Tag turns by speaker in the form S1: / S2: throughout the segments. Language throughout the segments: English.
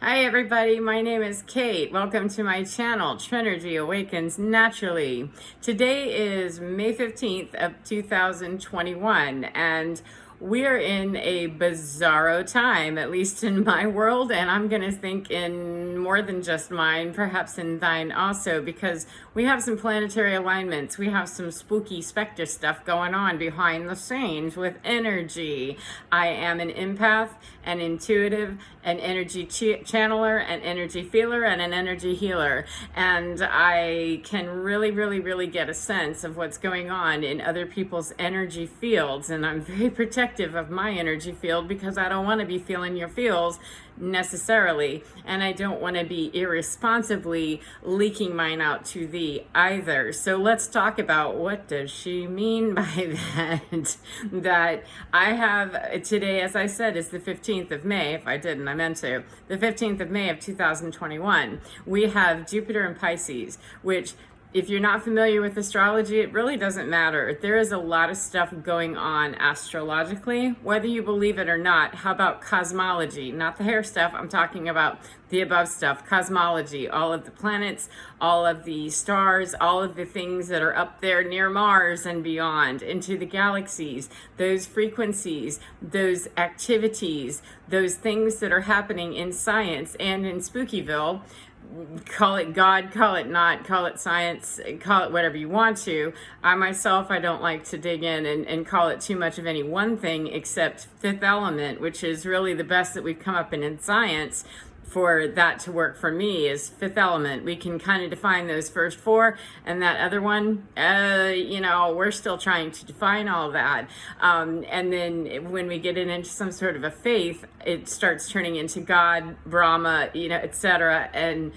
S1: Hi everybody, my name is Kate. Welcome to my channel, Trinergy Awakens Naturally. Today is May 15th of 2021 and we're in a bizarro time, at least in my world, and I'm gonna think in more than just mine, perhaps in thine also, because we have some planetary alignments. We have some spooky specter stuff going on behind the scenes with energy. I am an empath, an intuitive, an energy channeler, an energy feeler, and an energy healer. And I can really get a sense of what's going on in other people's energy fields. And I'm very protective of my energy field because I don't want to be feeling your feels necessarily. And I don't want to be irresponsibly leaking mine out to thee either. So let's talk about what does she mean by that. That I have today, as I said, is the 15th of May. If I didn't, I meant to. The 15th of May of 2021. We have Jupiter in Pisces, which, if you're not familiar with astrology, it really doesn't matter. There is a lot of stuff going on astrologically, whether you believe it or not. How about cosmology? Not the hair stuff, I'm talking about the above stuff. Cosmology, all of the planets, all of the stars, all of the things that are up there near Mars and beyond, into the galaxies, those frequencies, those activities, those things that are happening in science and in Spookyville. Call it God, call it not, call it science, call it whatever you want to. I myself, I don't like to dig in and call it too much of any one thing except fifth element, which is really the best that we've come up in science. For that to work for me is fifth element. We can kind of define those first four, and that other one, we're still trying to define all that. And then when we get it into some sort of a faith, it starts turning into God, Brahma, etc., and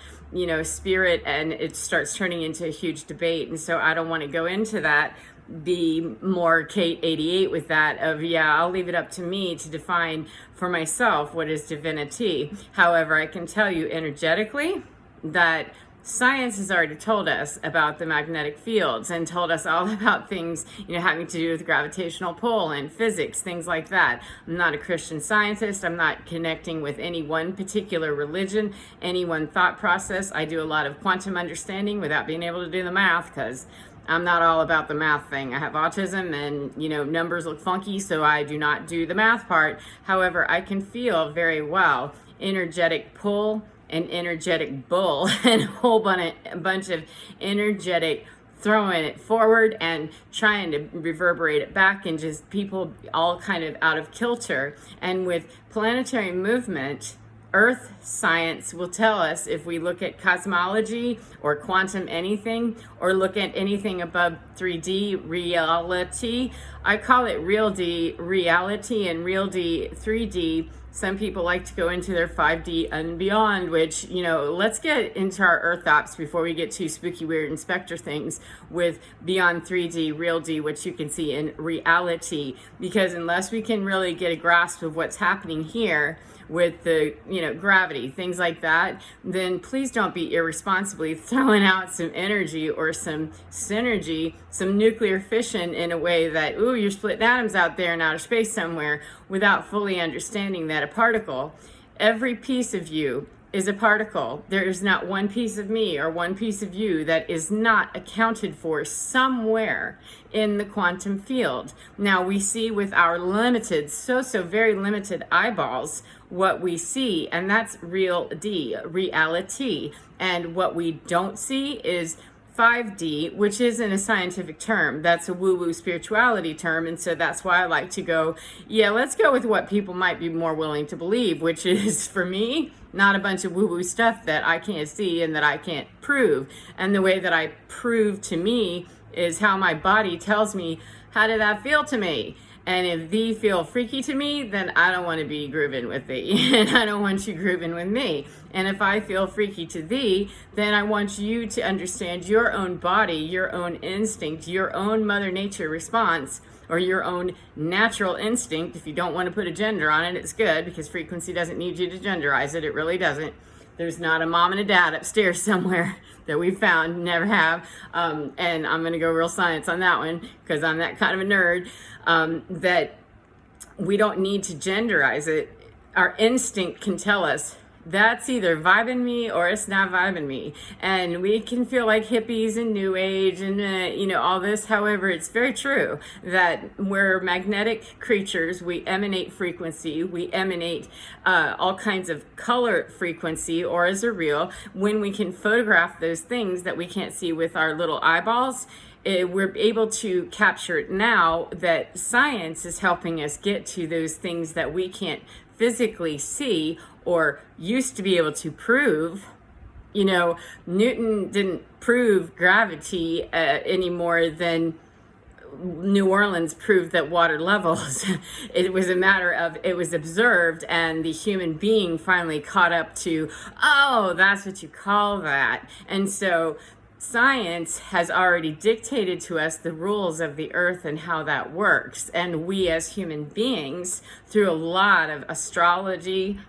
S1: spirit, and it starts turning into a huge debate. And so I don't want to go into that. Be more Kate 88 with that of, I'll leave it up to me to define for myself what is divinity. However, I can tell you energetically that science has already told us about the magnetic fields and told us all about things, having to do with gravitational pull and physics, things like that. I'm not a Christian scientist. I'm not connecting with any one particular religion, any one thought process. I do a lot of quantum understanding without being able to do the math, because I'm not all about the math thing. I have autism and, numbers look funky, so I do not do the math part. However, I can feel very well energetic pull and energetic bull and a whole bunch of energetic throwing it forward and trying to reverberate it back, and just people all kind of out of kilter. And with planetary movement, Earth science will tell us, if we look at cosmology or quantum anything, or look at anything above 3D reality. I call it real D reality and real D 3D. Some people like to go into their 5D and beyond, which, let's get into our Earth ops before we get too spooky, weird, and specter things with beyond 3D, real D, which you can see in reality. Because unless we can really get a grasp of what's happening here with the, gravity, things like that, then please don't be irresponsibly throwing out some energy or some synergy, some nuclear fission in a way that, you're splitting atoms out there in outer space somewhere, without fully understanding that a particle, every piece of you is a particle. There is not one piece of me or one piece of you that is not accounted for somewhere in the quantum field. Now, we see with our limited, so very limited eyeballs what we see, and that's real D, reality. And what we don't see is 5D, which isn't a scientific term. That's a woo-woo spirituality term. And so that's why I like to go, let's go with what people might be more willing to believe, which is, for me, not a bunch of woo-woo stuff that I can't see and that I can't prove. And the way that I prove to me is how my body tells me, how did that feel to me? And if thee feel freaky to me, then I don't want to be grooving with thee. And I don't want you grooving with me. And if I feel freaky to thee, then I want you to understand your own body, your own instinct, your own Mother Nature response, or your own natural instinct. If you don't want to put a gender on it, it's good, because frequency doesn't need you to genderize it. It really doesn't. There's not a mom and a dad upstairs somewhere that we found, never have. And I'm going to go real science on that one because I'm that kind of a nerd, that we don't need to genderize it. Our instinct can tell us that's either vibing me or it's not vibing me. And we can feel like hippies and new age and all this. However, it's very true that we're magnetic creatures. We emanate frequency. We emanate all kinds of color frequency, or as a real, when we can photograph those things that we can't see with our little eyeballs. We're able to capture it now that science is helping us get to those things that we can't physically see or used to be able to prove. Newton didn't prove gravity any more than New Orleans proved that water levels. It was a matter of, it was observed, and the human being finally caught up to, oh, that's what you call that. And so science has already dictated to us the rules of the earth and how that works. And we as human beings, through a lot of astronomy,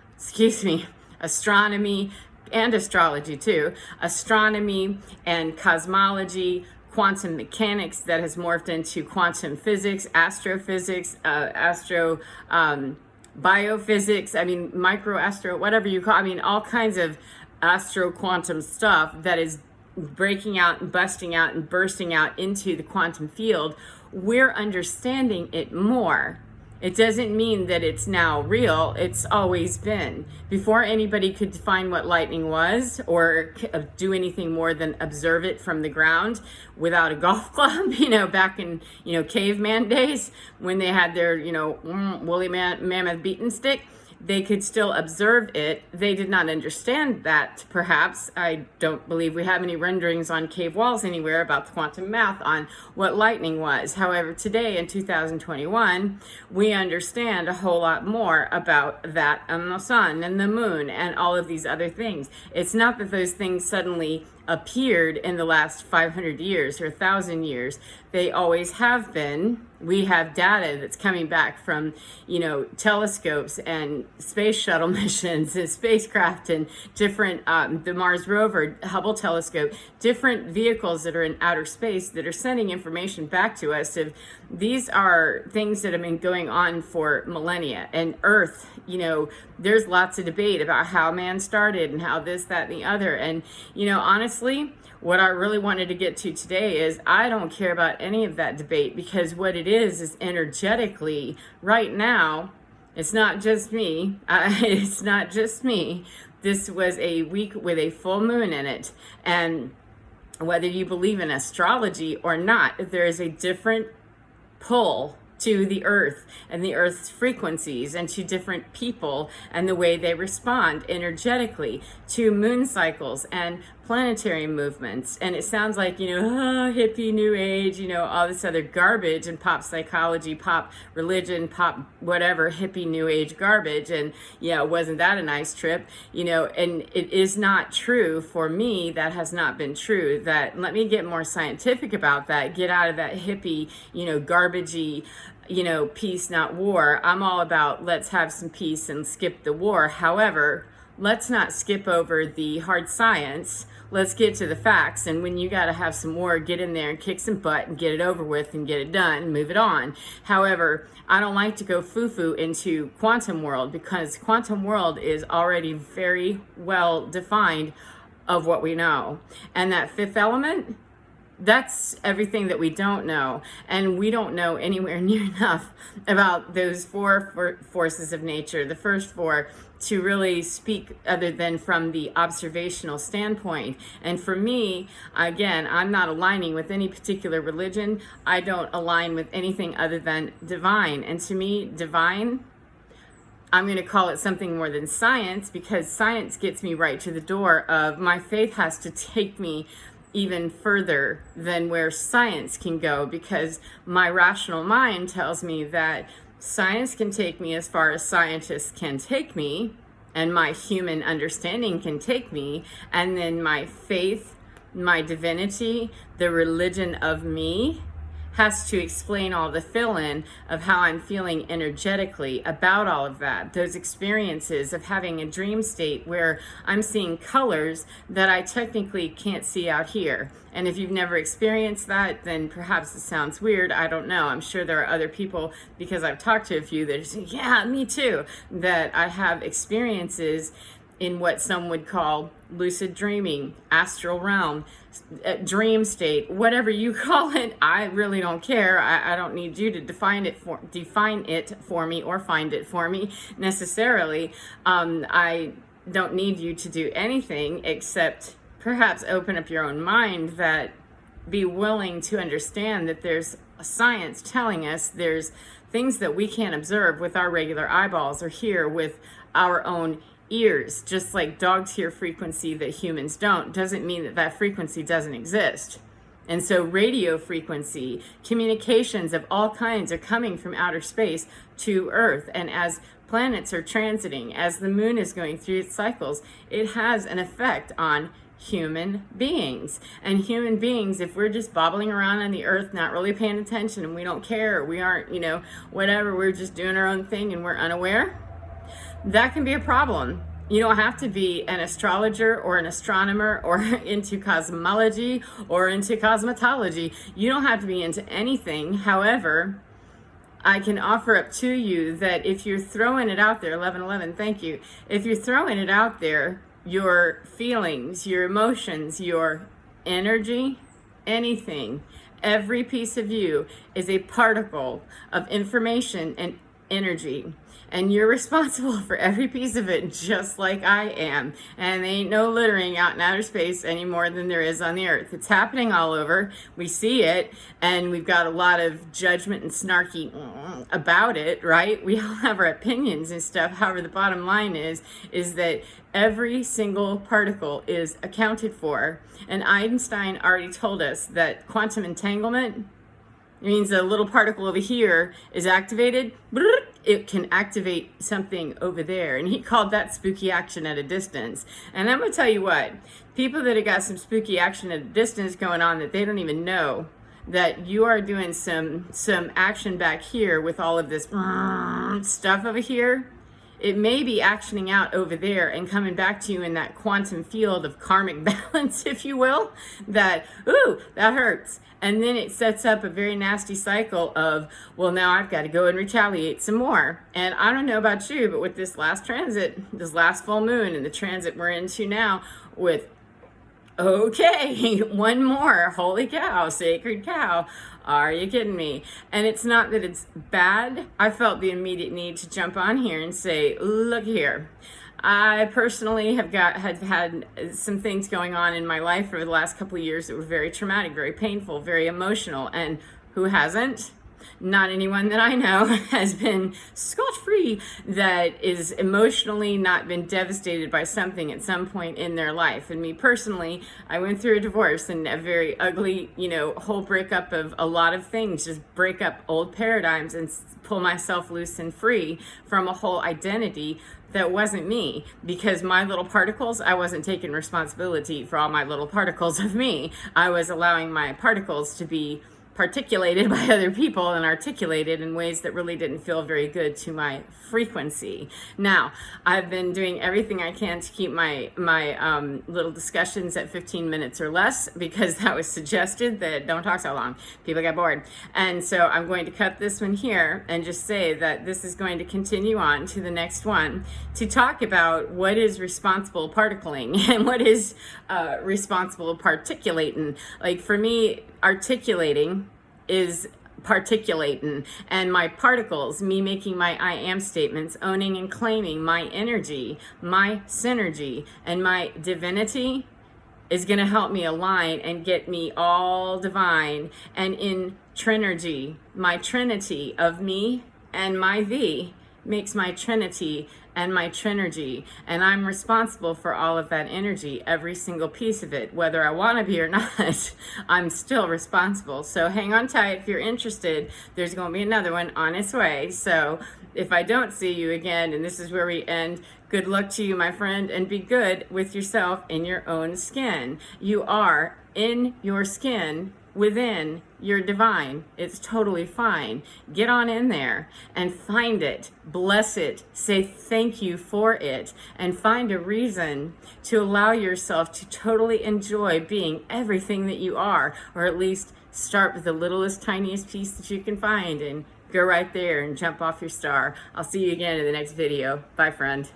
S1: and astrology too, astronomy and cosmology, quantum mechanics that has morphed into quantum physics, astrophysics, biophysics, micro-astro, whatever you call, all kinds of astro-quantum stuff that is breaking out and busting out and bursting out into the quantum field. We're understanding it more. It doesn't mean that it's now real. It's always been. Before anybody could define what lightning was or do anything more than observe it from the ground without a golf club, back in, caveman days when they had their, woolly mammoth beaten stick, they could still observe it. They did not understand that, perhaps. I don't believe we have any renderings on cave walls anywhere about the quantum math on what lightning was. However, today in 2021, we understand a whole lot more about that and the sun and the moon and all of these other things. It's not that those things suddenly appeared in the last 500 years or 1,000 years. They always have been. We have data that's coming back from, telescopes and space shuttle missions and spacecraft and different, the Mars rover, Hubble telescope, different vehicles that are in outer space that are sending information back to us. These are things that have been going on for millennia. And Earth, there's lots of debate about how man started and how this, that, and the other. And, honestly, what I really wanted to get to today is I don't care about any of that debate, because what it is energetically right now, it's not just me. It's not just me. This was a week with a full moon in it. And whether you believe in astrology or not, there is a different pull to the earth and the earth's frequencies, and to different people and the way they respond energetically to moon cycles and planetary movements. And it sounds like, hippie, new age, all this other garbage and pop psychology, pop religion, pop whatever, hippie, new age garbage. And wasn't that a nice trip? And it is not true for me. That has not been true. That, let me get more scientific about that. Get out of that hippie, garbagey, peace, not war. I'm all about let's have some peace and skip the war. However, let's not skip over the hard science. Let's get to the facts. And when you got to have some war, get in there and kick some butt and get it over with and get it done and move it on. However, I don't like to go foo-foo into quantum world, because quantum world is already very well defined of what we know. And that fifth element, that's everything that we don't know. And we don't know anywhere near enough about those four forces of nature, the first four, to really speak other than from the observational standpoint. And for me, again, I'm not aligning with any particular religion. I don't align with anything other than divine. And to me, divine, I'm going to call it something more than science, because science gets me right to the door of my faith has to take me even further than where science can go, because my rational mind tells me that science can take me as far as scientists can take me, and my human understanding can take me, and then my faith, my divinity, the religion of me has to explain all the fill-in of how I'm feeling energetically about all of that. Those experiences of having a dream state where I'm seeing colors that I technically can't see out here. And if you've never experienced that, then perhaps it sounds weird. I don't know. I'm sure there are other people, because I've talked to a few that are saying, yeah, me too, that I have experiences in what some would call lucid dreaming, astral realm, dream state, whatever you call it. I really don't care. I don't need you to define it for me or find it for me necessarily. I don't need you to do anything except perhaps open up your own mind, that be willing to understand that there's science telling us there's things that we can't observe with our regular eyeballs or hear with our own ears. Just like dogs hear frequency that humans don't, doesn't mean that that frequency doesn't exist. And so radio frequency, communications of all kinds are coming from outer space to Earth. And as planets are transiting, as the moon is going through its cycles, it has an effect on human beings. And human beings, if we're just bobbling around on the earth, not really paying attention, and we don't care, we aren't, whatever, we're just doing our own thing and we're unaware, that can be a problem. You don't have to be an astrologer or an astronomer or into cosmology or into cosmetology. You don't have to be into anything. However, I can offer up to you that if you're throwing it out there, 1111, thank you. If you're throwing it out there, your feelings, your emotions, your energy, anything, every piece of you is a particle of information and energy. And you're responsible for every piece of it, just like I am. And there ain't no littering out in outer space any more than there is on the earth. It's happening all over. We see it, and we've got a lot of judgment and snarky about it, right? We all have our opinions and stuff. However, the bottom line is that every single particle is accounted for. And Einstein already told us that quantum entanglement means a little particle over here is activated, it can activate something over there. And he called that spooky action at a distance. And I'm going to tell you what, people that have got some spooky action at a distance going on that they don't even know, that you are doing some action back here with all of this stuff over here, it may be actioning out over there and coming back to you in that quantum field of karmic balance, if you will, that, ooh, that hurts. And then it sets up a very nasty cycle of, well, now I've got to go and retaliate some more. And I don't know about you, but with this last transit, this last full moon and the transit we're into now with, okay, one more, holy cow, sacred cow, are you kidding me? And it's not that it's bad. I felt the immediate need to jump on here and say, look here. I personally have had some things going on in my life over the last couple of years that were very traumatic, very painful, very emotional. And who hasn't? Not anyone that I know has been scot-free that is emotionally not been devastated by something at some point in their life. And me personally, I went through a divorce and a very ugly, whole breakup of a lot of things, just break up old paradigms and pull myself loose and free from a whole identity that wasn't me, because my little particles, I wasn't taking responsibility for all my little particles of me. I was allowing my particles to be particulated by other people and articulated in ways that really didn't feel very good to my frequency. Now, I've been doing everything I can to keep my little discussions at 15 minutes or less, because that was suggested, that don't talk so long. People get bored. And so I'm going to cut this one here and just say that this is going to continue on to the next one to talk about what is responsible particling and what is responsible particulating. Like for me, articulating is particulating, and my particles, me making my I am statements, owning and claiming my energy, my synergy, and my divinity is going to help me align and get me all divine and in trinergy. My trinity of me and my V makes my trinity and my trinergy, and I'm responsible for all of that energy, every single piece of it, whether I want to be or not. I'm still responsible. So hang on tight if you're interested. There's going to be another one on its way. So if I don't see you again, and this is where we end, good luck to you, my friend, and be good with yourself in your own skin. You are in your skin, within your divine. It's totally fine. Get on in there and find it, bless it, say thank you for it, and find a reason to allow yourself to totally enjoy being everything that you are, or at least start with the littlest, tiniest piece that you can find and go right there and jump off your star. I'll see you again in the next video. Bye, friend.